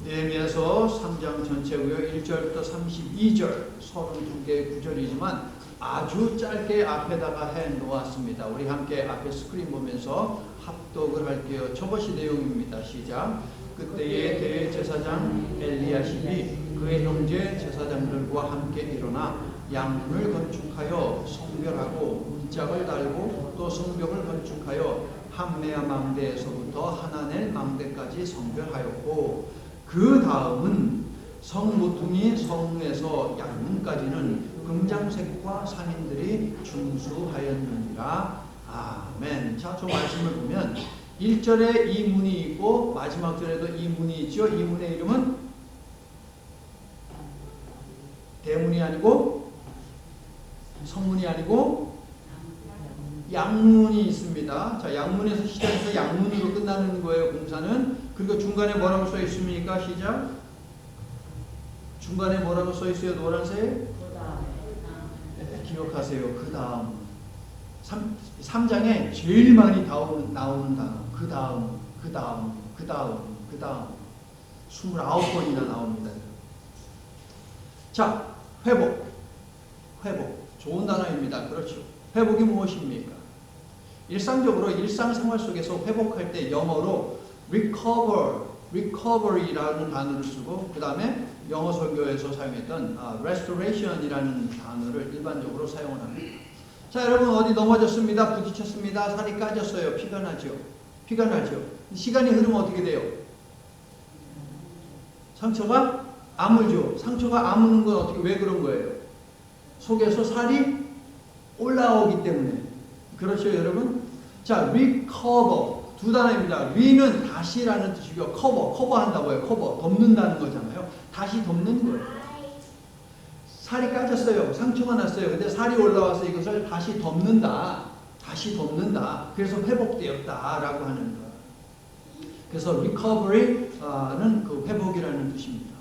느헤미야서 3장 전체고요. 1절부터 32절 32개의 구절이지만 아주 짧게 앞에다가 해놓았습니다. 우리 함께 앞에 스크린 보면서 합독을 할게요. 첫번째 내용입니다. 시작. 그때의 대제사장 엘리야십이 그의 형제 제사장들과 함께 일어나 양문을 건축하여 성별하고 문짝을 달고 또 성벽을 건축하여 함메야 망대에서부터 하나넬 망대까지 성별하였고 그 다음은 성모퉁이 성에서 양문까지는 금장색과 상인들이 준수하였느니라. 아멘. 자, 저 말씀을 보면 1절에 이 문이 있고 마지막 절에도 이 문이 있죠. 이 문의 이름은 대문이 아니고 성문이 아니고 양문이 있습니다. 자, 양문에서 시작해서 양문으로 끝나는 거예요. 공사는. 그리고 중간에 뭐라고 써 있습니까? 시작. 중간에 뭐라고 써 있어요? 노란색. 기억하세요. 그 다음 3장에 제일 많이 나오는 단어 그 다음 29번이나 나옵니다. 자, 회복 좋은 단어입니다. 그렇죠. 회복이 무엇입니까? 일상적으로 일상생활 속에서 회복할 때 영어로 recovery라는 단어를 쓰고 그 다음에 영어 설교에서 사용했던 restoration이라는 단어를 일반적으로 사용을 합니다. 자, 여러분 어디 넘어졌습니다. 부딪혔습니다. 살이 까졌어요. 피가 나죠. 시간이 흐르면 어떻게 돼요? 상처가 아물죠. 상처가 아무는 건 어떻게 왜 그런 거예요? 속에서 살이 올라오기 때문에. 그렇죠, 여러분? 자, recover 두 단어입니다. re는 다시라는 뜻이고요. 커버한다고요. 덮는다는 거잖아요. 다시 덮는 거예요. 살이 까졌어요. 상처가 났어요. 근데 살이 올라와서 이것을 다시 덮는다. 그래서 회복되었다라고 하는 거예요. 그래서 recovery는 그 회복이라는 뜻입니다.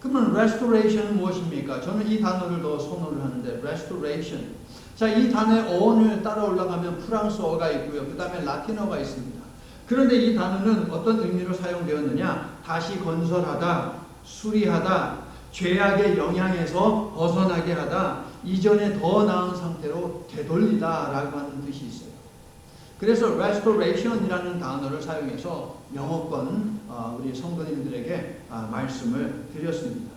그러면 restoration은 무엇입니까? 저는 이 단어를 더 선호를 하는데 restoration. 자, 이 단어의 어원을 따라 올라가면 프랑스어가 있고요. 그 다음에 라틴어가 있습니다. 그런데 이 단어는 어떤 의미로 사용되었느냐? 다시 건설하다, 수리하다, 죄악의 영향에서 벗어나게 하다, 이전에 더 나은 상태로 되돌리다 라고 하는 뜻이 있어요. 그래서 restoration이라는 단어를 사용해서 영어권 우리 성도님들에게 말씀을 드렸습니다.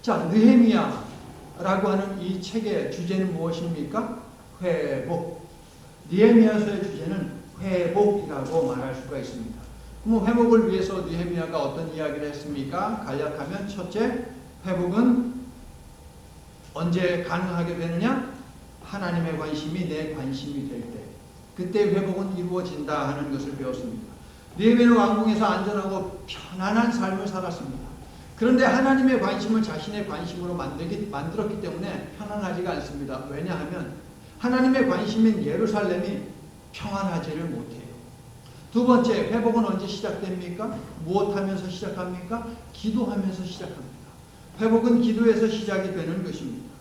자, 느헤미야라고 하는 이 책의 주제는 무엇입니까? 회복. 느헤미야서의 주제는 회복이라고 말할 수가 있습니다. 그럼 회복을 위해서 느헤미야가 어떤 이야기를 했습니까? 간략하면 첫째, 회복은 언제 가능하게 되느냐? 하나님의 관심이 내 관심이 될 때, 그때 회복은 이루어진다 하는 것을 배웠습니다. 느헤미야는 왕궁에서 안전하고 편안한 삶을 살았습니다. 그런데 하나님의 관심을 자신의 관심으로 만들었기 때문에 편안하지가 않습니다. 왜냐하면 하나님의 관심인 예루살렘이 평안하지를 못해요. 두 번째, 회복은 언제 시작됩니까? 무엇하면서 시작합니까? 기도하면서 시작합니다. 회복은 기도에서 시작이 되는 것입니다.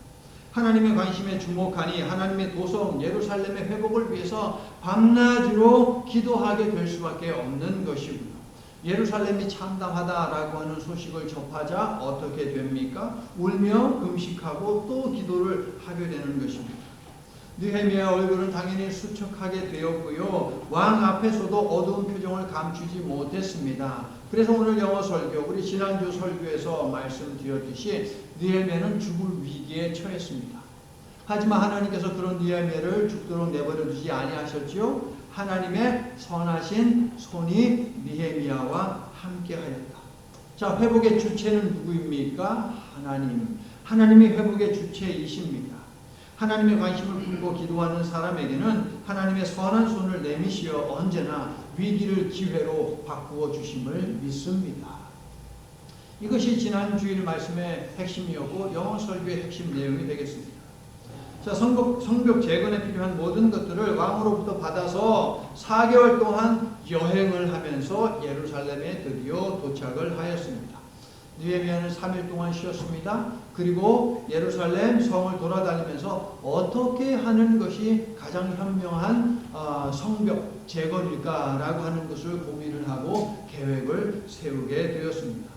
하나님의 관심에 주목하니 하나님의 도성 예루살렘의 회복을 위해서 밤낮으로 기도하게 될 수밖에 없는 것이고요. 예루살렘이 참담하다라고 하는 소식을 접하자 어떻게 됩니까? 울며 금식하고 또 기도를 하게 되는 것입니다. 느헤미야 얼굴은 당연히 수척하게 되었고요. 왕 앞에서도 어두운 표정을 감추지 못했습니다. 그래서 오늘 영어 설교, 우리 지난주 설교에서 말씀드렸듯이 느헤미야는 죽을 위기에 처했습니다. 하지만 하나님께서 그런 느헤미야를 죽도록 내버려 두지 아니하셨지요. 하나님의 선하신 손이 느헤미야와 함께하였다. 자, 회복의 주체는 누구입니까? 하나님이 회복의 주체이십니다. 하나님의 관심을 품고 기도하는 사람에게는 하나님의 선한 손을 내미시어 언제나 위기를 기회로 바꾸어 주심을 믿습니다. 이것이 지난 주일 말씀의 핵심이었고 영어 설교의 핵심 내용이 되겠습니다. 자, 성벽 재건에 필요한 모든 것들을 왕으로부터 받아서 4개월 동안 여행을 하면서 예루살렘에 드디어 도착을 하였습니다. 느헤미야는 3일 동안 쉬었습니다. 그리고 예루살렘 성을 돌아다니면서 어떻게 하는 것이 가장 현명한 성벽 재건일까라고 하는 것을 고민을 하고 계획을 세우게 되었습니다.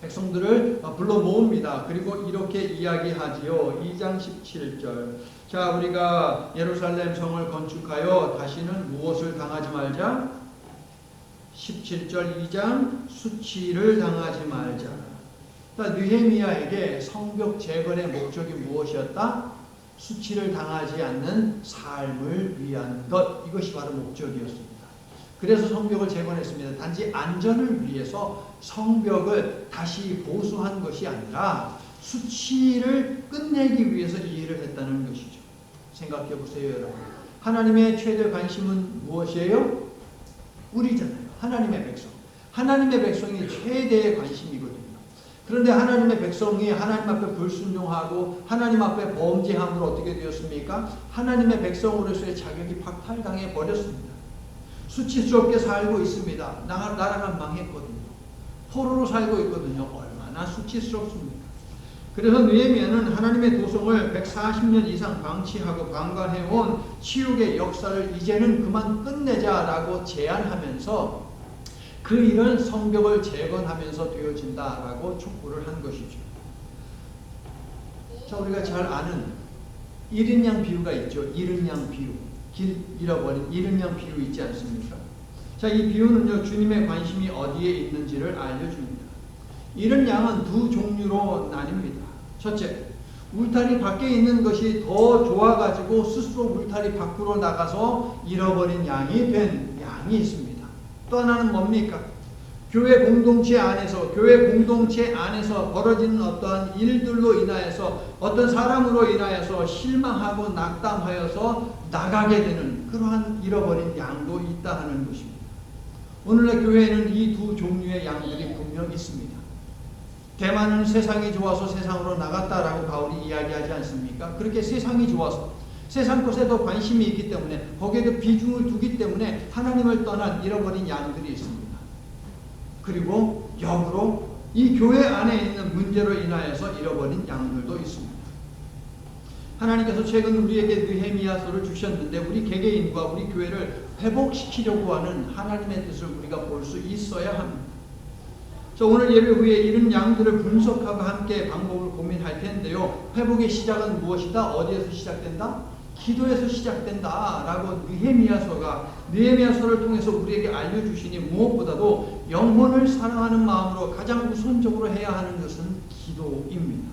백성들을 불러 모읍니다. 그리고 이렇게 이야기하지요. 2장 17절. 자, 우리가 예루살렘 성을 건축하여 다시는 무엇을 당하지 말자? 17절 2장 수치를 당하지 말자. 그러니까 느헤미야에게 성벽 재건의 목적이 무엇이었다? 수치를 당하지 않는 삶을 위한 것. 이것이 바로 목적이었습니다. 그래서 성벽을 재건했습니다. 단지 안전을 위해서 성벽을 다시 보수한 것이 아니라 수치를 끝내기 위해서 이 일을 했다는 것이죠. 생각해 보세요, 여러분. 하나님의 최대 관심은 무엇이에요? 우리잖아요. 하나님의 백성. 하나님의 백성이 최대의 관심이거든요. 그런데 하나님의 백성이 하나님 앞에 불순종하고 하나님 앞에 범죄함으로 어떻게 되었습니까? 하나님의 백성으로서의 자격이 박탈당해 버렸습니다. 수치스럽게 살고 있습니다. 나라가 망했거든요. 포로로 살고 있거든요. 얼마나 수치스럽습니까? 그래서 느헤미야는 하나님의 도성을 140년 이상 방치하고 방관해온 치욕의 역사를 이제는 그만 끝내자라고 제안하면서 그 일은 성벽을 재건하면서 되어진다라고 촉구를 한 것이죠. 자, 우리가 잘 아는 잃은 양 비유가 있죠. 잃은 양 비유. 길 잃어버린 잃은 양 비유 있지 않습니까? 자, 이 비유는요, 주님의 관심이 어디에 있는지를 알려줍니다. 잃은 양은 두 종류로 나뉩니다. 첫째, 울타리 밖에 있는 것이 더 좋아가지고 스스로 울타리 밖으로 나가서 잃어버린 양이 된 양이 있습니다. 또 하나는 뭡니까? 교회 공동체 안에서 벌어지는 어떠한 일들로 인하여서 어떤 사람으로 인하여서 실망하고 낙담하여서 나가게 되는 그러한 잃어버린 양도 있다 하는 것입니다. 오늘날 교회에는 이 두 종류의 양들이 분명 있습니다. 대만은 세상이 좋아서 세상으로 나갔다라고 바울이 이야기하지 않습니까? 그렇게 세상이 좋아서 세상 것에 더 관심이 있기 때문에 거기에 더 비중을 두기 때문에 하나님을 떠난 잃어버린 양들이 있습니다. 그리고 역으로 이 교회 안에 있는 문제로 인하여서 잃어버린 양들도 있습니다. 하나님께서 최근 우리에게 느헤미야서를 주셨는데 우리 개개인과 우리 교회를 회복시키려고 하는 하나님의 뜻을 우리가 볼 수 있어야 합니다. 자, 오늘 예배 후에 이런 양들을 분석하고 함께 방법을 고민할 텐데요. 회복의 시작은 무엇이다? 어디에서 시작된다? 기도에서 시작된다 라고 느헤미야서를 통해서 우리에게 알려주시니 무엇보다도 영혼을 사랑하는 마음으로 가장 우선적으로 해야 하는 것은 기도입니다.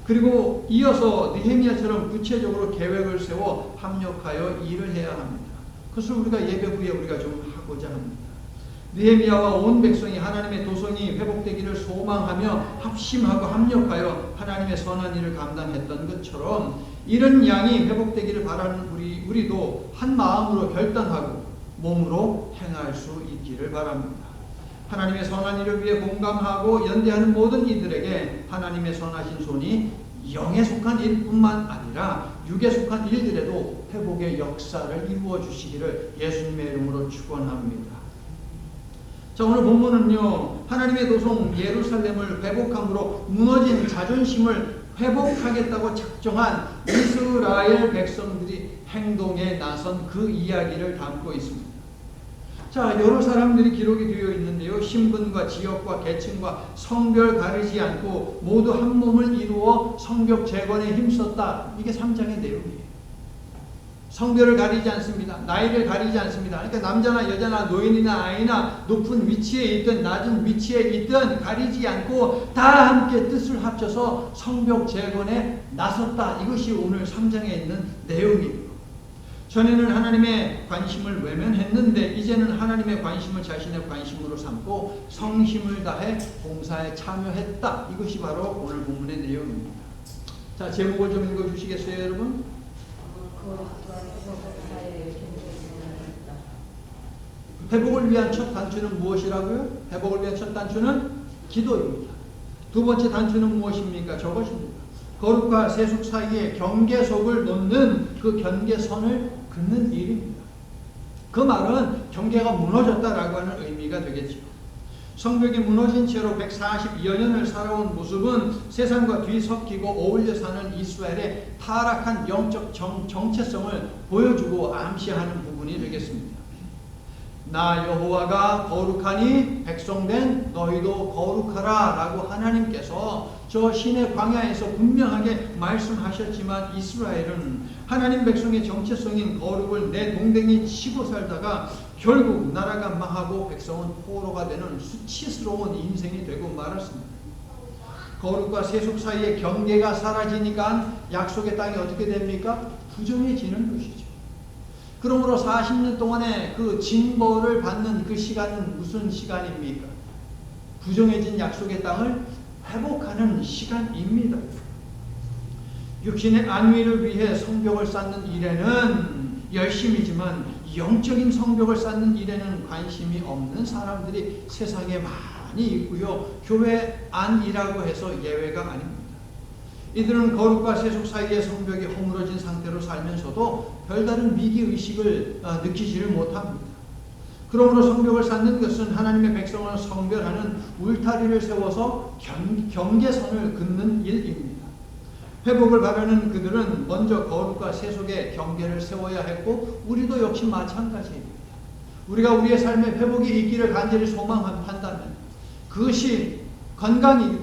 그리고 이어서 느헤미야처럼 구체적으로 계획을 세워 합력하여 일을 해야 합니다. 그것을 우리가 예배 후에 우리가 좀 하고자 합니다. 느헤미야와 온 백성이 하나님의 도성이 회복되기를 소망하며 합심하고 합력하여 하나님의 선한 일을 감당했던 것처럼 이런 양이 회복되기를 바라는 우리도 한 마음으로 결단하고 몸으로 행할 수 있기를 바랍니다. 하나님의 선한 일을 위해 공감하고 연대하는 모든 이들에게 하나님의 선하신 손이 영에 속한 일뿐만 아니라 육에 속한 일들에도 회복의 역사를 이루어 주시기를 예수님의 이름으로 축원합니다. 자, 오늘 본문은요, 하나님의 도성 예루살렘을 회복함으로 무너진 자존심을 회복하겠다고 작정한 이스라엘 백성들이 행동에 나선 그 이야기를 담고 있습니다. 자, 여러 사람들이 기록이 되어 있는데요. 신분과 지역과 계층과 성별 가리지 않고 모두 한 몸을 이루어 성벽 재건에 힘썼다. 이게 3장의 내용이에요. 성별을 가리지 않습니다. 나이를 가리지 않습니다. 그러니까 남자나 여자나 노인이나 아이나 높은 위치에 있든 낮은 위치에 있든 가리지 않고 다 함께 뜻을 합쳐서 성벽 재건에 나섰다. 이것이 오늘 3장에 있는 내용입니다. 전에는 하나님의 관심을 외면했는데 이제는 하나님의 관심을 자신의 관심으로 삼고 성심을 다해 봉사에 참여했다. 이것이 바로 오늘 본문의 내용입니다. 자, 제목을 좀 읽어주시겠어요, 여러분? 회복을 위한 첫 단추는 무엇이라고요? 회복을 위한 첫 단추는 기도입니다. 두 번째 단추는 무엇입니까? 저것입니다. 거룩과 세속 사이에 경계석을 놓는 그 경계선을 긋는 일입니다. 그 말은 경계가 무너졌다라고 하는 의미가 되겠죠. 성벽이 무너진 채로 142여 년을 살아온 모습은 세상과 뒤섞이고 어울려 사는 이스라엘의 타락한 영적 정체성을 보여주고 암시하는 부분이 되겠습니다. 나 여호와가 거룩하니 백성된 너희도 거룩하라 라고 하나님께서 저 시내 광야에서 분명하게 말씀하셨지만 이스라엘은 하나님 백성의 정체성인 거룩을 내동댕이 치고 살다가 결국 나라가 망하고 백성은 포로가 되는 수치스러운 인생이 되고 말았습니다. 거룩과 세속 사이의 경계가 사라지니까 약속의 땅이 어떻게 됩니까? 부정해지는 것이죠. 그러므로 40년 동안의 그 징벌을 받는 그 시간은 무슨 시간입니까? 부정해진 약속의 땅을 회복하는 시간입니다. 육신의 안위를 위해 성벽을 쌓는 일에는 열심이지만 영적인 성벽을 쌓는 일에는 관심이 없는 사람들이 세상에 많이 있고요. 교회 안이라고 해서 예외가 아닙니다. 이들은 거룩과 세속 사이의 성벽이 허물어진 상태로 살면서도 별다른 미기의식을 느끼지를 못합니다. 그러므로 성벽을 쌓는 것은 하나님의 백성을 성별하는 울타리를 세워서 경계선을 긋는 일입니다. 회복을 바라는 그들은 먼저 거룩과 세속의 경계를 세워야 했고 우리도 역시 마찬가지입니다. 우리가 우리의 삶에 회복이 있기를 간절히 소망한다면 그것이 건강이든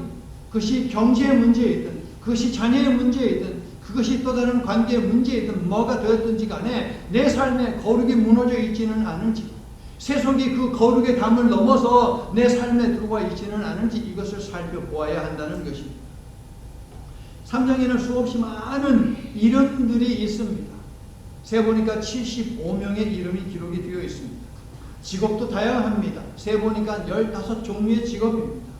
그것이 경제의 문제이든 그것이 자녀의 문제이든 그것이 또 다른 관계의 문제이든 뭐가 되었든지 간에 내 삶에 거룩이 무너져 있지는 않은지 세속이 그 거룩의 담을 넘어서 내 삶에 들어와 있지는 않은지 이것을 살펴보아야 한다는 것입니다. 3장에는 수없이 많은 이름들이 있습니다. 세보니까 75명의 이름이 기록이 되어 있습니다. 직업도 다양합니다. 세보니까 15종류의 직업입니다.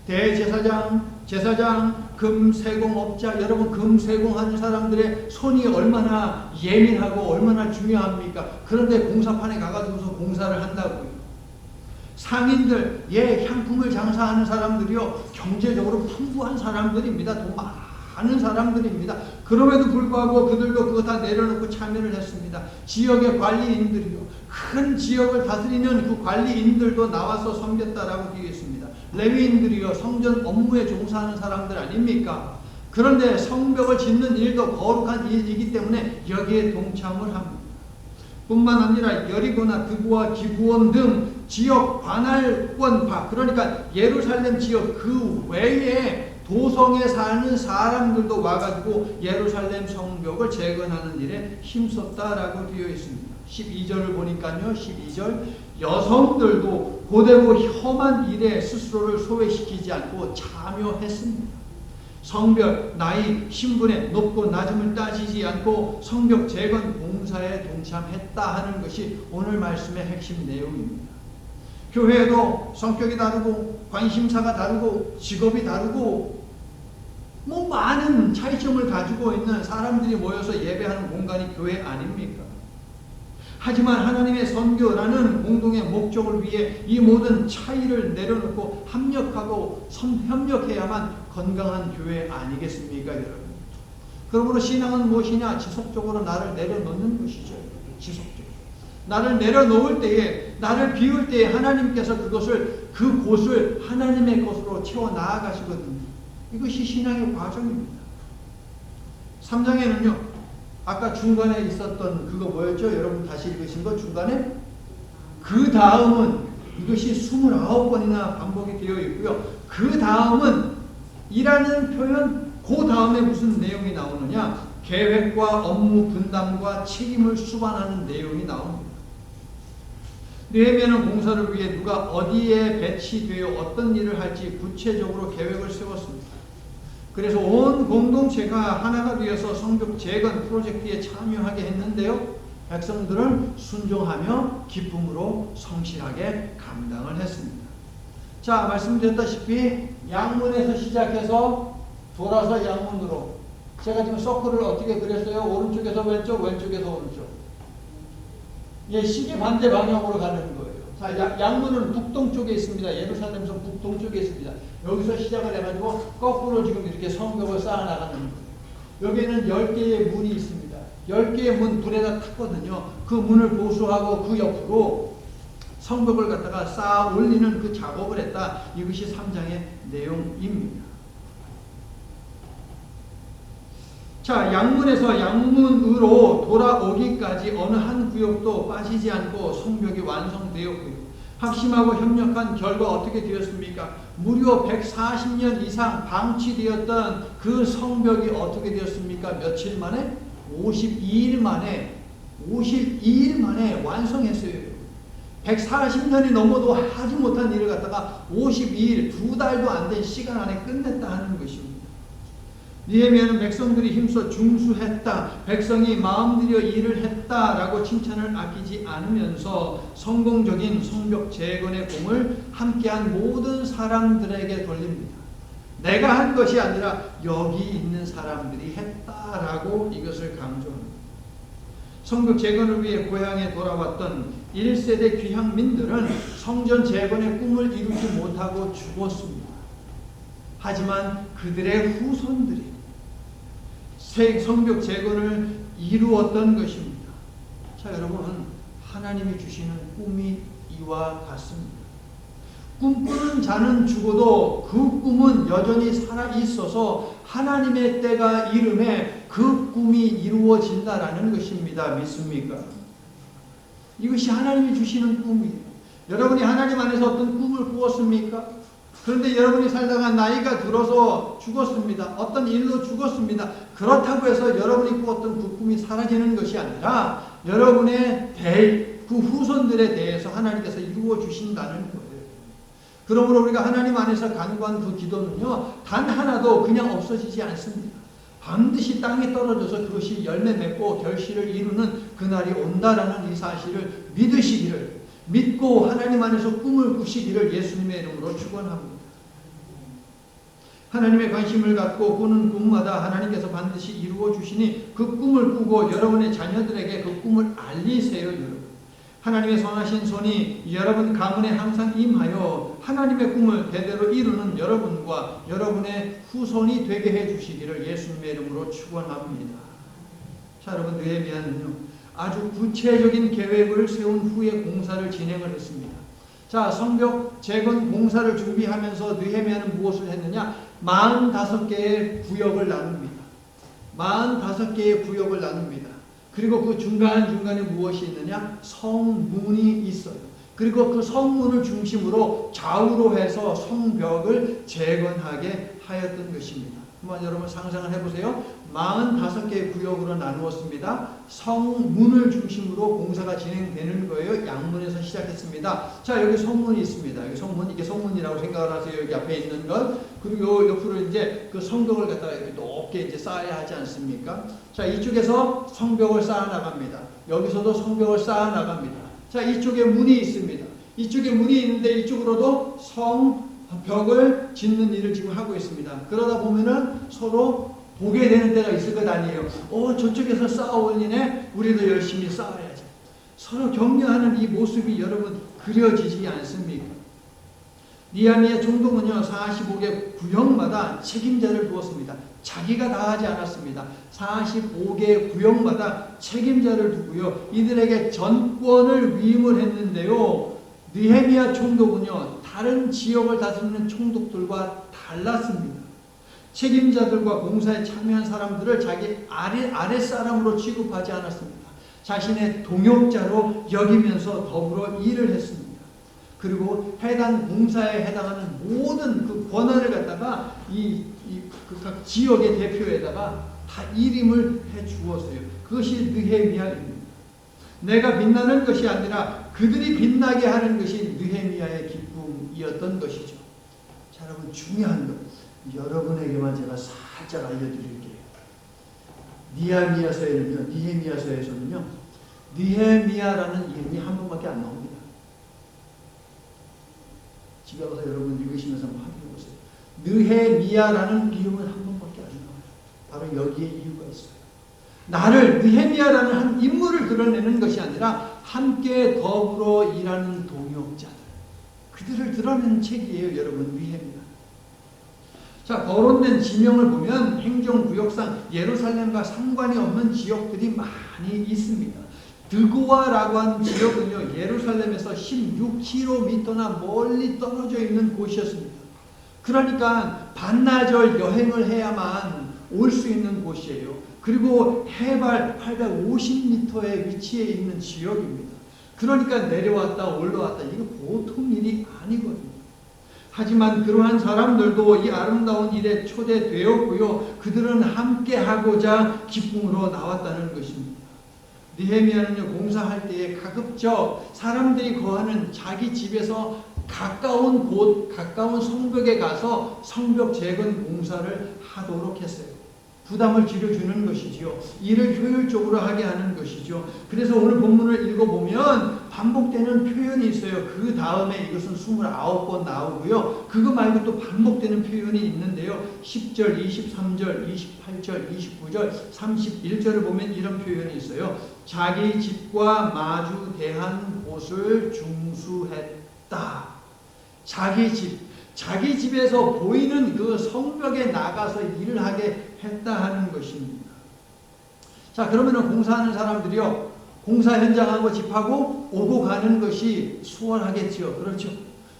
대제사장, 제사장, 금세공업자, 여러분 금세공하는 사람들의 손이 얼마나 예민하고 얼마나 중요합니까? 그런데 공사판에 가가지고서 공사를 한다고요. 상인들, 향품을 장사하는 사람들이요, 경제적으로 풍부한 사람들입니다. 돈 많은 사람들입니다. 그럼에도 불구하고 그들도 그거 다 내려놓고 참여를 했습니다. 지역의 관리인들이요, 큰 지역을 다스리는 그 관리인들도 나와서 섬겼다라고 되어 있습니다. 레위인들이요, 성전 업무에 종사하는 사람들 아닙니까? 그런데 성벽을 짓는 일도 거룩한 일이기 때문에 여기에 동참을 합니다. 뿐만 아니라 여리고나 드부와 기브온 등 지역 관할권파, 그러니까 예루살렘 지역 그 외에 도성에 사는 사람들도 와가지고 예루살렘 성벽을 재건하는 일에 힘썼다라고 되어 있습니다. 12절을 보니까요, 12절 여성들도 고되고 험한 일에 스스로를 소외시키지 않고 참여했습니다. 성벽, 나이, 신분의 높고 낮음을 따지지 않고 성벽 재건 공사에 동참했다 하는 것이 오늘 말씀의 핵심 내용입니다. 교회도 성격이 다르고 관심사가 다르고 직업이 다르고 많은 차이점을 가지고 있는 사람들이 모여서 예배하는 공간이 교회 아닙니까? 하지만 하나님의 선교라는 공동의 목적을 위해 이 모든 차이를 내려놓고 합력하고 협력해야만 건강한 교회 아니겠습니까, 여러분? 그러므로 신앙은 무엇이냐? 지속적으로 나를 내려놓는 것이죠. 지속적으로. 나를 내려놓을 때에, 나를 비울 때에 하나님께서 그곳을 하나님의 것으로 채워 나아가시거든요. 이것이 신앙의 과정입니다. 3장에는요, 아까 중간에 있었던 그거 뭐였죠? 여러분 다시 읽으신 거 중간에? 그 다음은 이것이 29번이나 반복이 되어 있고요. 그 다음은 이라는 표현, 그 다음에 무슨 내용이 나오느냐? 계획과 업무 분담과 책임을 수반하는 내용이 나옵니다. 느헤미야는 공사를 위해 누가 어디에 배치되어 어떤 일을 할지 구체적으로 계획을 세웠습니다. 그래서 온 공동체가 하나가 되어서 성벽 재건 프로젝트에 참여하게 했는데요. 백성들은 순종하며 기쁨으로 성실하게 감당을 했습니다. 자, 말씀드렸다시피 양문에서 시작해서 돌아서 양문으로, 제가 지금 서클을 어떻게 그렸어요? 오른쪽에서 왼쪽, 왼쪽에서 오른쪽. 시계 반대 방향으로 가는 거예요. 자, 양문은 북동쪽에 있습니다. 예루살렘성 북동쪽에 있습니다. 여기서 시작을 해가지고 거꾸로 지금 이렇게 성벽을 쌓아나가는 거예요. 여기에는 10개의 문이 있습니다. 10개의 문 불에다 탔거든요. 그 문을 보수하고 그 옆으로 성벽을 갖다가 쌓아 올리는 그 작업을 했다. 이것이 3장의 내용입니다. 자, 양문에서 양문으로 돌아오기까지 어느 한 구역도 빠지지 않고 성벽이 완성되었고요. 확심하고 협력한 결과 어떻게 되었습니까? 무려 140년 이상 방치되었던 그 성벽이 어떻게 되었습니까? 며칠 만에? 52일 만에 완성했어요. 140년이 넘어도 하지 못한 일을 갖다가 52일, 2달도 안 된 시간 안에 끝냈다 하는 것입니다. 느헤미야는 백성들이 힘써 중수했다, 백성이 마음들여 일을 했다라고 칭찬을 아끼지 않으면서 성공적인 성벽 재건의 공을 함께한 모든 사람들에게 돌립니다. 내가 한 것이 아니라 여기 있는 사람들이 했다라고 이것을 강조합니다. 성벽 재건을 위해 고향에 돌아왔던 1세대 귀향민들은 성전 재건의 꿈을 이루지 못하고 죽었습니다. 하지만 그들의 후손들이 성벽 재건을 이루었던 것입니다. 자, 여러분, 하나님이 주시는 꿈이 이와 같습니다. 꿈꾸는 자는 죽어도 그 꿈은 여전히 살아있어서 하나님의 때가 이름에 그 꿈이 이루어진다라는 것입니다. 믿습니까? 이것이 하나님이 주시는 꿈이에요. 여러분이 하나님 안에서 어떤 꿈을 꾸었습니까? 그런데 여러분이 살다가 나이가 들어서 죽었습니다. 어떤 일로 죽었습니다. 그렇다고 해서 여러분이 꾸었던 그 꿈이 사라지는 것이 아니라 여러분의 그 후손들에 대해서 하나님께서 이루어 주신다는 거예요. 그러므로 우리가 하나님 안에서 간구한 그 기도는요, 단 하나도 그냥 없어지지 않습니다. 반드시 땅에 떨어져서 그것이 열매 맺고 결실을 이루는 그날이 온다라는 이 사실을 믿으시기를, 믿고 하나님 안에서 꿈을 꾸시기를 예수님의 이름으로 축원합니다. 하나님의 관심을 갖고 꾸는 꿈마다 하나님께서 반드시 이루어 주시니 그 꿈을 꾸고 여러분의 자녀들에게 그 꿈을 알리세요. 여러분, 하나님의 선하신 손이 여러분 가문에 항상 임하여 하나님의 꿈을 대대로 이루는 여러분과 여러분의 후손이 되게 해주시기를 예수님의 이름으로 축원합니다. 자, 여러분, 느헤미야는요, 아주 구체적인 계획을 세운 후에 공사를 진행을 했습니다. 자, 성벽 재건 공사를 준비하면서 느헤미야는 무엇을 했느냐? 45개의 구역을 나눕니다. 45개의 구역을 나눕니다. 그리고 그 중간중간에 무엇이 있느냐? 성문이 있어요. 그리고 그 성문을 중심으로 좌우로 해서 성벽을 재건하게 하였던 것입니다. 한번 여러분 상상을 해보세요. 45개의 구역으로 나누었습니다. 성문을 중심으로 공사가 진행되는 거예요. 양문에서 시작했습니다. 자, 여기 성문이 있습니다. 여기 성문, 이게 성문이라고 생각을 하세요. 여기 앞에 있는 것. 그리고 옆으로 이제 그 성벽을 갖다가 이렇게 높게 이제 쌓아야 하지 않습니까? 자, 이쪽에서 성벽을 쌓아 나갑니다. 여기서도 성벽을 쌓아 나갑니다. 자, 이쪽에 문이 있습니다. 이쪽에 문이 있는데 이쪽으로도 성벽을 짓는 일을 지금 하고 있습니다. 그러다 보면은 서로 보게 되는 때가 있을 것 아니에요. 저쪽에서 쌓아 올리네. 우리도 열심히 쌓아야지. 서로 격려하는 이 모습이 여러분 그려지지 않습니까? 느헤미야 총독은요, 45개 구역마다 책임자를 두었습니다. 자기가 다 하지 않았습니다. 45개 구역마다 책임자를 두고요, 이들에게 전권을 위임을 했는데요, 느헤미야 총독은요, 다른 지역을 다스리는 총독들과 달랐습니다. 책임자들과 공사에 참여한 사람들을 자기 아랫사람으로 취급하지 않았습니다. 자신의 동역자로 여기면서 더불어 일을 했습니다. 그리고 해당 공사에 해당하는 모든 그 권한을 갖다가 각 지역의 대표에다가 다 일임을 해 주었어요. 그것이 느헤미야입니다. 내가 빛나는 것이 아니라 그들이 빛나게 하는 것이 느헤미야의 기쁨이었던 것이죠. 자, 여러분, 중요한 것, 여러분에게만 제가 살짝 알려드릴게요. 느헤미야서에서는요, 느헤미야라는 이름이 한 번밖에 안 나옵니다. 집에 가서 여러분 읽으시면서 한번 확인해 보세요. 느헤미야라는 이름은 한 번밖에 안 나와요. 바로 여기에 이유가 있어요. 나를, 느헤미야라는 한 인물을 드러내는 것이 아니라 함께 더불어 일하는 동역자들, 그들을 드러내는 책이에요. 여러분, 느헤미야. 자, 거론된 지명을 보면 행정구역상 예루살렘과 상관이 없는 지역들이 많이 있습니다. 드고아라고 하는 지역은요, 예루살렘에서 16km나 멀리 떨어져 있는 곳이었습니다. 그러니까 반나절 여행을 해야만 올 수 있는 곳이에요. 그리고 해발 850m에 위치해 있는 지역입니다. 그러니까 내려왔다 올라왔다 이거 보통 일이 아니거든요. 하지만 그러한 사람들도 이 아름다운 일에 초대되었고요. 그들은 함께하고자 기쁨으로 나왔다는 것입니다. 느헤미야는요, 공사할 때에 가급적 사람들이 거하는 자기 집에서 가까운 곳, 가까운 성벽에 가서 성벽 재건 공사를 하도록 했어요. 부담을 줄여주는 것이지요. 일을 효율적으로 하게 하는 것이죠. 그래서 오늘 본문을 읽어보면 반복되는 표현이 있어요. 그 다음에 이것은 29번 나오고요. 그거 말고 또 반복되는 표현이 있는데요. 10절, 23절, 28절, 29절, 31절을 보면 이런 표현이 있어요. 자기 집과 마주 대한 곳을 중수했다. 자기 집에서 보이는 그 성벽에 나가서 일을 하게 했다 하는 것입니다. 자, 그러면은 공사하는 사람들이요, 공사 현장하고 집하고 오고 가는 것이 수월하겠죠. 그렇죠.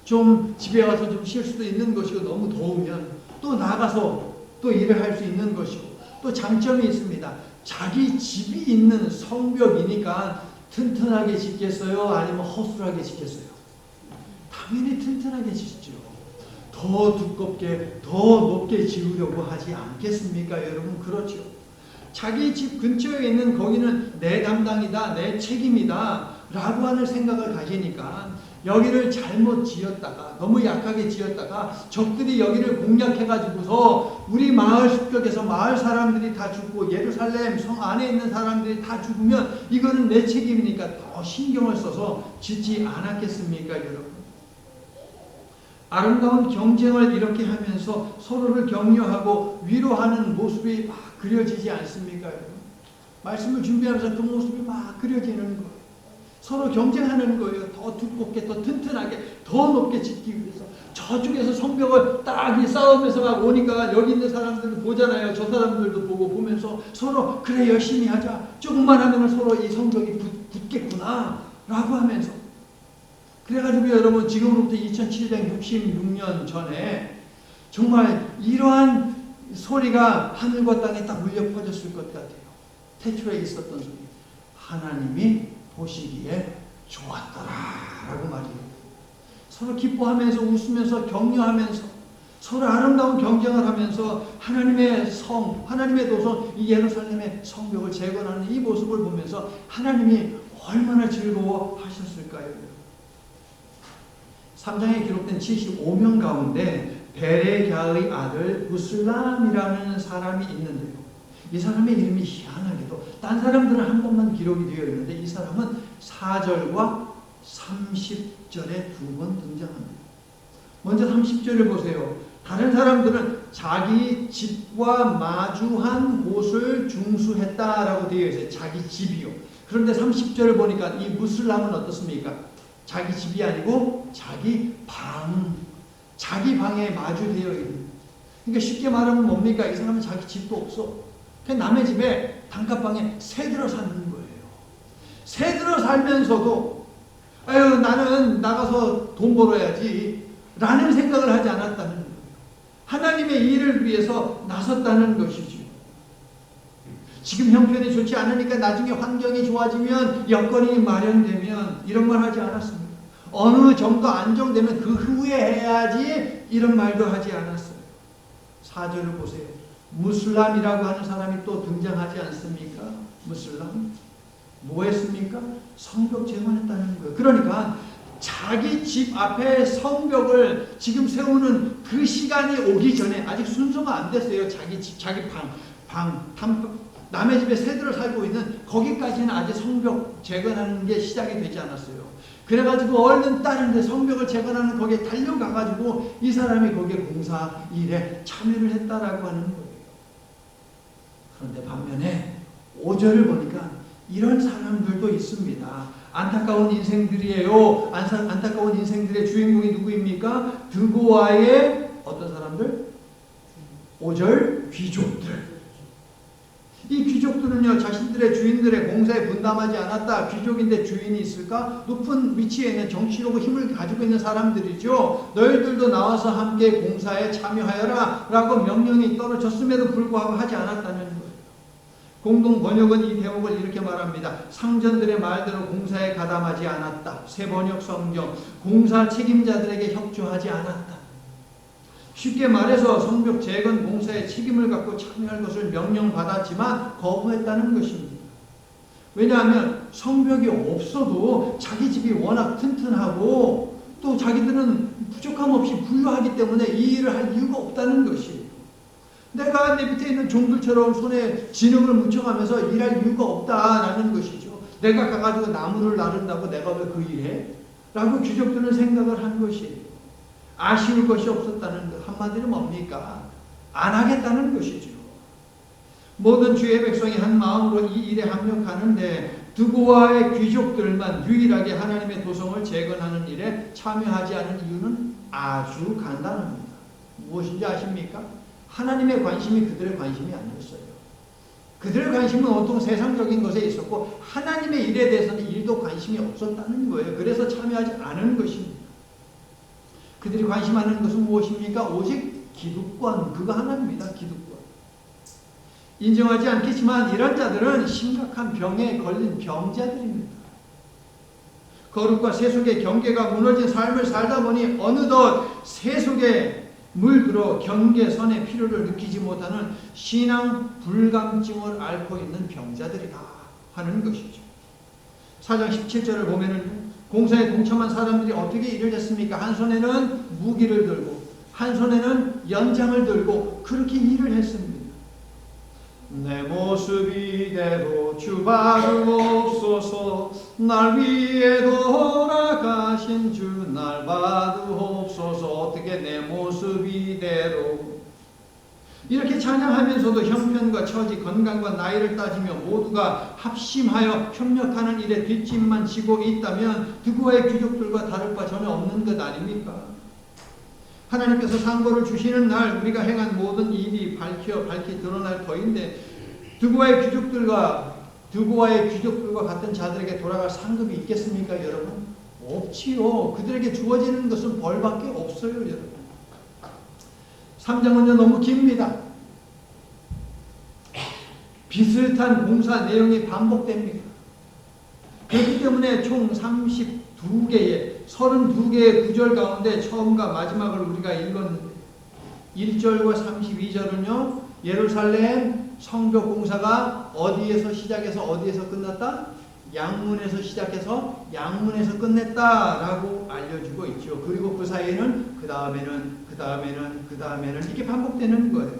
좀 집에 와서 좀 쉴 수도 있는 것이고, 너무 더우면 또 나가서 또 일을 할 수 있는 것이고, 또 장점이 있습니다. 자기 집이 있는 성벽이니까 튼튼하게 짓겠어요? 아니면 허술하게 짓겠어요? 당연히 튼튼하게 짓죠. 더 두껍게, 더 높게 지으려고 하지 않겠습니까, 여러분? 그렇죠. 자기 집 근처에 있는 거기는 내 담당이다, 내 책임이다 라고 하는 생각을 가지니까 여기를 잘못 지었다가, 너무 약하게 지었다가 적들이 여기를 공략해가지고서 우리 마을 습격에서 마을 사람들이 다 죽고 예루살렘 성 안에 있는 사람들이 다 죽으면 이거는 내 책임이니까 더 신경을 써서 짓지 않았겠습니까, 여러분? 아름다운 경쟁을 이렇게 하면서 서로를 격려하고 위로하는 모습이 막 그려지지 않습니까, 여러분? 말씀을 준비하면서 그 모습이 막 그려지는 거예요. 서로 경쟁하는 거예요. 더 두껍게, 더 튼튼하게, 더 높게 짓기 위해서. 저쪽에서 성벽을 딱 싸우면서 막 오니까 여기 있는 사람들은 보잖아요. 저 사람들도 보고 보면서 서로 그래 열심히 하자. 조금만 하면 서로 이 성벽이 붙겠구나 라고 하면서. 그래가지고 여러분, 지금으로부터 2766년 전에 정말 이러한 소리가 하늘과 땅에 딱 울려 퍼졌을 것 같아요. 태초에 있었던 소리. 하나님이 보시기에 좋았더라 라고 말이에요. 서로 기뻐하면서 웃으면서 격려하면서 서로 아름다운 경쟁을 하면서 하나님의 성, 하나님의 도성, 이 예루살렘의 성벽을 재건하는 이 모습을 보면서 하나님이 얼마나 즐거워하셨을까요? 3장에 기록된 75명 가운데 베레갸의 아들 무슬람이라는 사람이 있는데요. 이 사람의 이름이 희한하게도 딴 사람들은 한 번만 기록이 되어 있는데 이 사람은 4절과 30절에 2번 등장합니다. 먼저 30절을 보세요. 다른 사람들은 자기 집과 마주한 곳을 중수했다라고 되어 있어요. 자기 집이요. 그런데 30절을 보니까 이 무슬람은 어떻습니까? 자기 집이 아니고 자기 방에 마주되어 있는. 그러니까 쉽게 말하면 뭡니까? 이 사람은 자기 집도 없어. 그냥 남의 집에 단칸방에 새들어 사는 거예요. 새들어 살면서도 아유 나는 나가서 돈 벌어야지 라는 생각을 하지 않았다는 거예요. 하나님의 일을 위해서 나섰다는 것이죠. 지금 형편이 좋지 않으니까 나중에 환경이 좋아지면 여건이 마련되면 이런 말 하지 않았습니다. 어느 정도 안정되면 그 후에 해야지 이런 말도 하지 않았어요. 4절을 보세요. 무슬람이라고 하는 사람이 또 등장하지 않습니까? 무슬람? 뭐 했습니까? 성벽 재건했다는 거예요. 그러니까 자기 집 앞에 성벽을 지금 세우는 그 시간이 오기 전에 아직 순서가 안 됐어요. 자기 집, 자기 남의 집에 새들을 살고 있는 거기까지는 아직 성벽 재건하는 게 시작이 되지 않았어요. 그래가지고 얼른 다른 데 성벽을 재건하는 거기에 달려가가지고 이 사람이 거기에 공사 일에 참여를 했다라고 하는 거예요. 그런데 반면에 5절을 보니까 이런 사람들도 있습니다. 안타까운 인생들이에요. 안타까운 인생들의 주인공이 누구입니까? 드고아의 어떤 사람들? 5절 귀족들. 이 귀족들은요, 자신들의 주인들의 공사에 분담하지 않았다. 귀족인데 주인이 있을까? 높은 위치에 있는 정치력과 힘을 가지고 있는 사람들이죠. 너희들도 나와서 함께 공사에 참여하여라 라고 명령이 떨어졌음에도 불구하고 하지 않았다는 거예요. 공동 번역은 이 대목을 이렇게 말합니다. 상전들의 말대로 공사에 가담하지 않았다. 새 번역 성경, 공사 책임자들에게 협조하지 않았다. 쉽게 말해서 성벽 재건 공사에 책임을 갖고 참여할 것을 명령받았지만 거부했다는 것입니다. 왜냐하면 성벽이 없어도 자기 집이 워낙 튼튼하고 또 자기들은 부족함 없이 부유하기 때문에 이 일을 할 이유가 없다는 것이에요. 내가 내 밑에 있는 종들처럼 손에 진흙을 묻혀가면서 일할 이유가 없다라는 것이죠. 내가 가가지고 나무를 나른다고 내가 왜 그 일해? 라고 귀족들은 생각을 한 것이에요. 아쉬울 것이 없었다는 것, 한마디로 뭡니까? 안 하겠다는 것이죠. 모든 주의 백성이 한 마음으로 이 일에 합력하는데 두고와의 귀족들만 유일하게 하나님의 도성을 재건하는 일에 참여하지 않은 이유는 아주 간단합니다. 무엇인지 아십니까? 하나님의 관심이 그들의 관심이 아니었어요. 그들의 관심은 온통 세상적인 것에 있었고 하나님의 일에 대해서는 일도 관심이 없었다는 거예요. 그래서 참여하지 않은 것입니다. 그들이 관심하는 것은 무엇입니까? 오직 기득권, 그거 하나입니다. 기득권. 인정하지 않겠지만 이런 자들은 심각한 병에 걸린 병자들입니다. 거룩과 세속의 경계가 무너진 삶을 살다 보니 어느덧 세속에 물들어 경계선의 필요를 느끼지 못하는 신앙 불감증을 앓고 있는 병자들이다 하는 것이죠. 4장 17절을 보면은 공사에 동참한 사람들이 어떻게 일을 했습니까? 한 손에는 무기를 들고 한 손에는 연장을 들고 그렇게 일을 했습니다. 내 모습 이대로 주바르옵소서. 날 위해 돌아가신 주 날 받으옵소서. 어떻게 내 모습 이대로. 이렇게 찬양하면서도 형편과 처지, 건강과 나이를 따지며 모두가 합심하여 협력하는 일에 뒷짐만 지고 있다면 두고와의 귀족들과 다를 바 전혀 없는 것 아닙니까? 하나님께서 상고를 주시는 날 우리가 행한 모든 일이 밝히 드러날 터인데 두고와의 귀족들과 같은 자들에게 돌아갈 상급이 있겠습니까, 여러분? 없지요. 그들에게 주어지는 것은 벌밖에 없어요, 여러분. 3장은요 너무 깁니다. 비슷한 공사 내용이 반복됩니다. 그렇기 때문에 총 32개의 구절 가운데 처음과 마지막을 우리가 읽었는데 1절과 32절은요 예루살렘 성벽 공사가 어디에서 시작해서 어디에서 끝났다? 양문에서 시작해서 양문에서 끝냈다라고 알려주고 있죠. 그리고 그 사이에는 그 다음에는 이렇게 반복되는 거예요.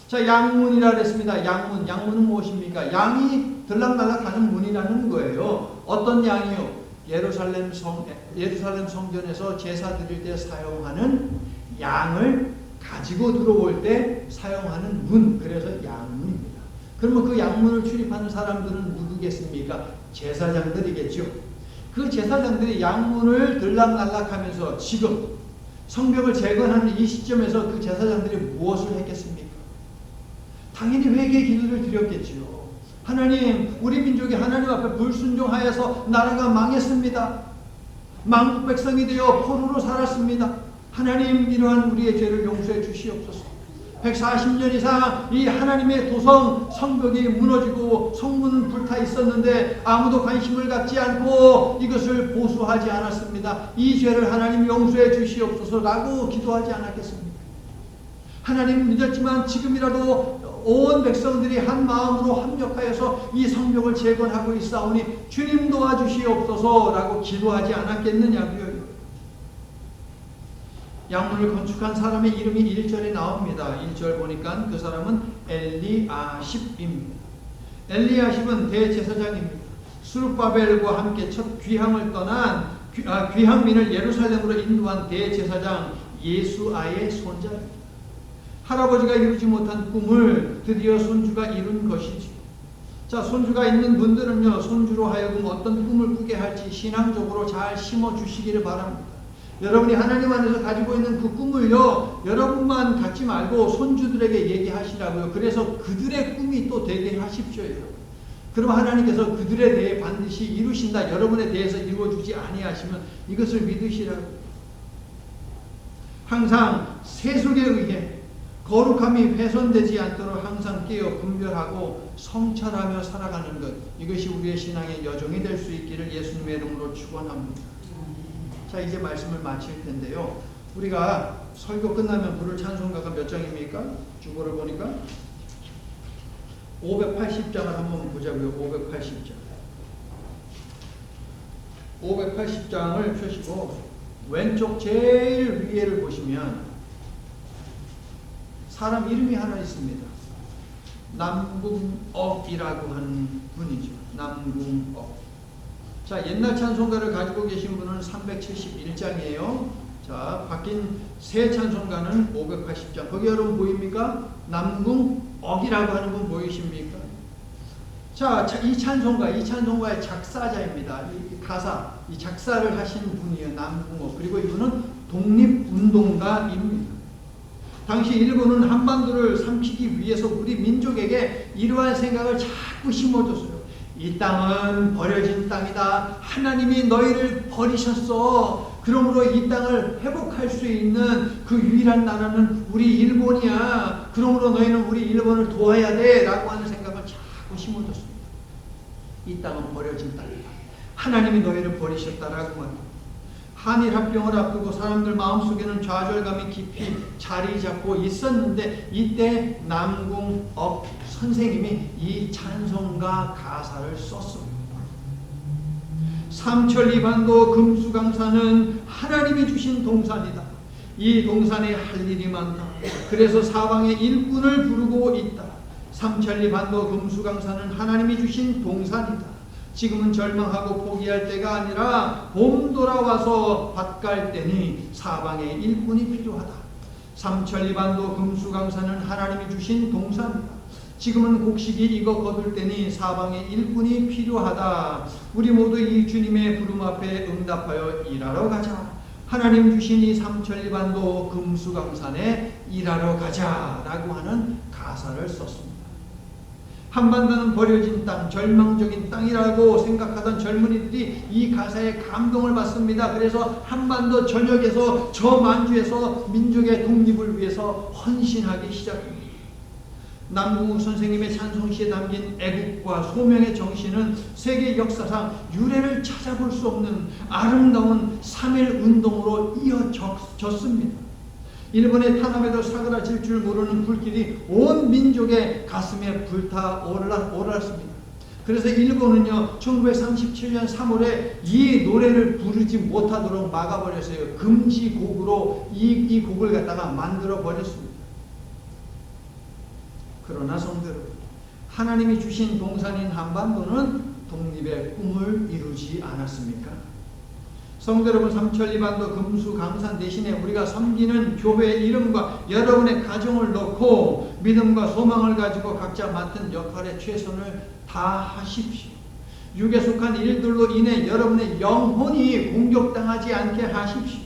자, 양문이라 그랬습니다. 양문은 무엇입니까? 양이 들락날락하는 문이라는 거예요. 어떤 양이요? 예루살렘 성전에서 제사 드릴 때 사용하는 양을 가지고 들어올 때 사용하는 문, 그래서 양문입니다. 그러면 그 양문을 출입하는 사람들은 누구겠습니까? 제사장들이겠죠. 그 제사장들이 양문을 들락날락하면서 지금 성벽을 재건하는 이 시점에서 그 제사장들이 무엇을 했겠습니까? 당연히 회개 기도를 드렸겠지요. 하나님, 우리 민족이 하나님 앞에 불순종하여서 나라가 망했습니다. 망국 백성이 되어 포로로 살았습니다. 하나님, 이러한 우리의 죄를 용서해 주시옵소서. 140년 이상 이 하나님의 도성 성벽이 무너지고 성문은 불타 있었는데 아무도 관심을 갖지 않고 이것을 보수하지 않았습니다. 이 죄를 하나님 용서해 주시옵소서라고 기도하지 않았겠습니까? 하나님 믿었지만 지금이라도 온 백성들이 한 마음으로 합력하여서 이 성벽을 재건하고 있사오니 주님 도와주시옵소서라고 기도하지 않았겠느냐고요. 양문을 건축한 사람의 이름이 1절에 나옵니다. 1절 보니까 그 사람은 엘리아십입니다. 엘리아십은 대제사장입니다. 스룹바벨과 함께 첫 귀향을 떠난 귀향민을 예루살렘으로 인도한 대제사장 예수아의 손자입니다. 할아버지가 이루지 못한 꿈을 드디어 손주가 이룬 것이죠. 자, 손주가 있는 분들은요, 손주로 하여금 어떤 꿈을 꾸게 할지 신앙적으로 잘 심어주시기를 바랍니다. 여러분이 하나님 안에서 가지고 있는 그 꿈을요, 여러분만 갖지 말고 손주들에게 얘기하시라고요. 그래서 그들의 꿈이 또 되게 하십시오. 그럼 하나님께서 그들에 대해 반드시 이루신다. 여러분에 대해서 이루어주지 아니하시면 이것을 믿으시라고요. 항상 세속에 의해 거룩함이 훼손되지 않도록 항상 깨어 분별하고 성찰하며 살아가는 것, 이것이 우리의 신앙의 여정이 될 수 있기를 예수님의 이름으로 축원합니다. 자, 이제 말씀을 마칠 텐데요. 우리가 설교 끝나면 부를 찬송가가 몇 장입니까? 주보를 보니까 580장을 한번 보자고요. 580장. 580장을 펴시고 왼쪽 제일 위에를 보시면 사람 이름이 하나 있습니다. 남궁옥이라고 하는 분이죠. 남궁옥. 자, 옛날 찬송가를 가지고 계신 분은 371장이에요. 자, 바뀐 새 찬송가는 580장. 거기 여러분 보입니까? 남궁옥이라고 하는 분 보이십니까? 자, 이 찬송가의 작사자입니다. 이 가사, 이 작사를 하신 분이에요. 남궁옥. 그리고 이분은 독립운동가입니다. 당시 일본은 한반도를 삼키기 위해서 우리 민족에게 이러한 생각을 자꾸 심어줬어요. 이 땅은 버려진 땅이다. 하나님이 너희를 버리셨어. 그러므로 이 땅을 회복할 수 있는 그 유일한 나라는 우리 일본이야. 그러므로 너희는 우리 일본을 도와야 돼. 라고 하는 생각을 자꾸 심어줬습니다. 이 땅은 버려진 땅이다. 하나님이 너희를 버리셨다라고 합니다. 한일합병을 앞두고 사람들 마음속에는 좌절감이 깊이 자리 잡고 있었는데 이때 남궁옥 선생님이 이 찬송가 가사를 썼습니다. 삼천리반도 금수강산은 하나님이 주신 동산이다. 이 동산에 할 일이 많다. 그래서 사방에 일꾼을 부르고 있다. 삼천리반도 금수강산은 하나님이 주신 동산이다. 지금은 절망하고 포기할 때가 아니라 봄 돌아와서 밭 갈 때니 사방에 일꾼이 필요하다. 삼천리반도 금수강산은 하나님이 주신 동산이다. 지금은 곡식이 익어 거둘 때니 사방에 일꾼이 필요하다. 우리 모두 이 주님의 부름 앞에 응답하여 일하러 가자. 하나님 주신 이 삼천리반도 금수강산에 일하러 가자라고 하는 가사를 썼습니다. 한반도는 버려진 땅, 절망적인 땅이라고 생각하던 젊은이들이 이 가사에 감동을 받습니다. 그래서 한반도 전역에서 저 만주에서 민족의 독립을 위해서 헌신하기 시작합니다. 남궁옥 선생님의 찬송시에 담긴 애국과 소명의 정신은 세계 역사상 유례를 찾아볼 수 없는 아름다운 3.1 운동으로 이어졌습니다. 일본의 탄압에도 사그라질 줄 모르는 불길이 온 민족의 가슴에 불타 오랐습니다. 그래서 일본은요 1937년 3월에 이 노래를 부르지 못하도록 막아버렸어요. 금지곡으로 이 곡을 갖다가 만들어 버렸습니다. 그러나 성도 여러분, 하나님이 주신 동산인 한반도는 독립의 꿈을 이루지 않았습니까? 성도 여러분, 삼천리반도 금수강산 대신에 우리가 섬기는 교회의 이름과 여러분의 가정을 넣고 믿음과 소망을 가지고 각자 맡은 역할에 최선을 다하십시오. 육에 속한 일들로 인해 여러분의 영혼이 공격당하지 않게 하십시오.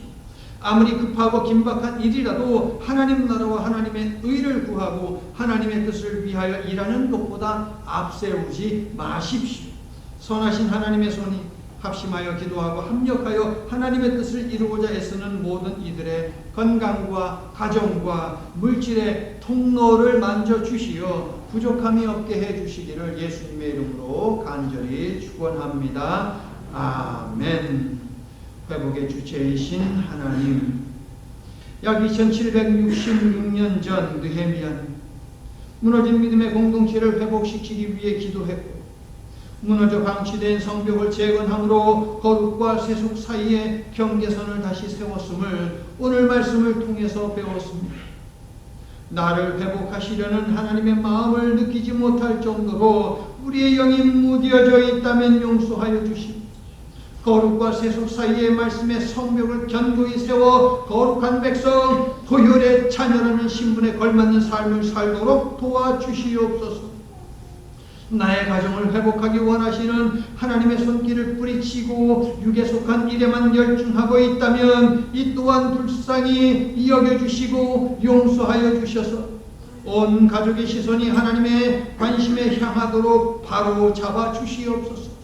아무리 급하고 긴박한 일이라도 하나님 나라와 하나님의 의를 구하고 하나님의 뜻을 위하여 일하는 것보다 앞세우지 마십시오. 선하신 하나님의 손이 합심하여 기도하고 합력하여 하나님의 뜻을 이루고자 애쓰는 모든 이들의 건강과 가정과 물질의 통로를 만져주시어 부족함이 없게 해주시기를 예수님의 이름으로 간절히 축원합니다. 아멘. 회복의 주체이신 하나님, 약 2766년 전 느헤미야는 무너진 믿음의 공동체를 회복시키기 위해 기도했고 무너져 방치된 성벽을 재건함으로 거룩과 세속 사이에 경계선을 다시 세웠음을 오늘 말씀을 통해서 배웠습니다. 나를 회복하시려는 하나님의 마음을 느끼지 못할 정도로 우리의 영이 무뎌져 있다면 용서하여 주시고 거룩과 세속 사이의 말씀의 성벽을 견고히 세워 거룩한 백성 보혈의 자녀라는 신분에 걸맞는 삶을 살도록 도와주시옵소서. 나의 가정을 회복하기 원하시는 하나님의 손길을 뿌리치고 육에 속한 일에만 열중하고 있다면 이 또한 불쌍히 여겨주시고 용서하여 주셔서 온 가족의 시선이 하나님의 관심에 향하도록 바로 잡아 주시옵소서.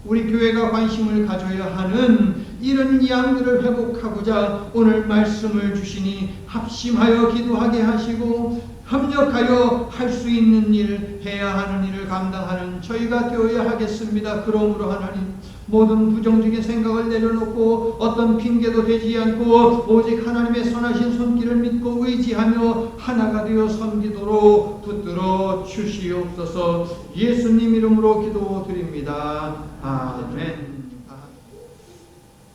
우리 교회가 관심을 가져야 하는 이런 양들을 회복하고자 오늘 말씀을 주시니 합심하여 기도하게 하시고 협력하여 할 수 있는 일, 해야 하는 일을 감당하는 저희가 되어야 하겠습니다. 그러므로 하나님, 모든 부정적인 생각을 내려놓고 어떤 핑계도 되지 않고 오직 하나님의 선하신 손길을 믿고 의지하며 하나가 되어 섬기도록 붙들어 주시옵소서. 예수님 이름으로 기도드립니다. 아멘.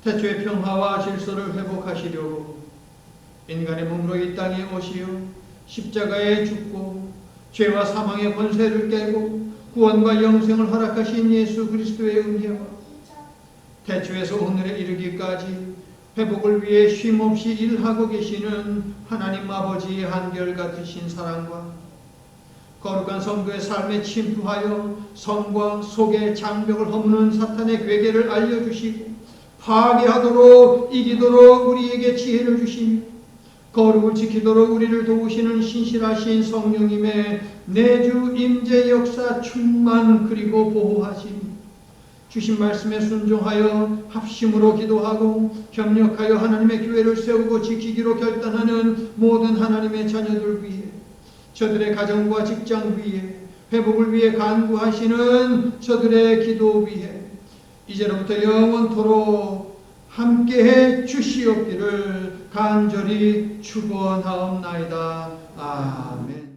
태초의 평화와 질서를 회복하시려고 인간의 몸으로 이 땅에 오시어 십자가에 죽고 죄와 사망의 권세를 깨고 구원과 영생을 허락하신 예수 그리스도의 은혜와 태초에서 오늘에 이르기까지 회복을 위해 쉼없이 일하고 계시는 하나님 아버지의 한결같으신 사랑과 거룩한 성도의 삶에 침투하여 성과 속의 장벽을 허무는 사탄의 괴계를 알려주시고 파괴하도록 이기도록 우리에게 지혜를 주시며 거룩을 지키도록 우리를 도우시는 신실하신 성령님의 내주 임재 역사 충만 그리고 보호하시니 주신 말씀에 순종하여 합심으로 기도하고 협력하여 하나님의 교회를 세우고 지키기로 결단하는 모든 하나님의 자녀들 위해 저들의 가정과 직장 위에 회복을 위해 간구하시는 저들의 기도 위에 이제로부터 영원토록 함께해 주시옵기를 간절히 축원하옵나이다. 아멘.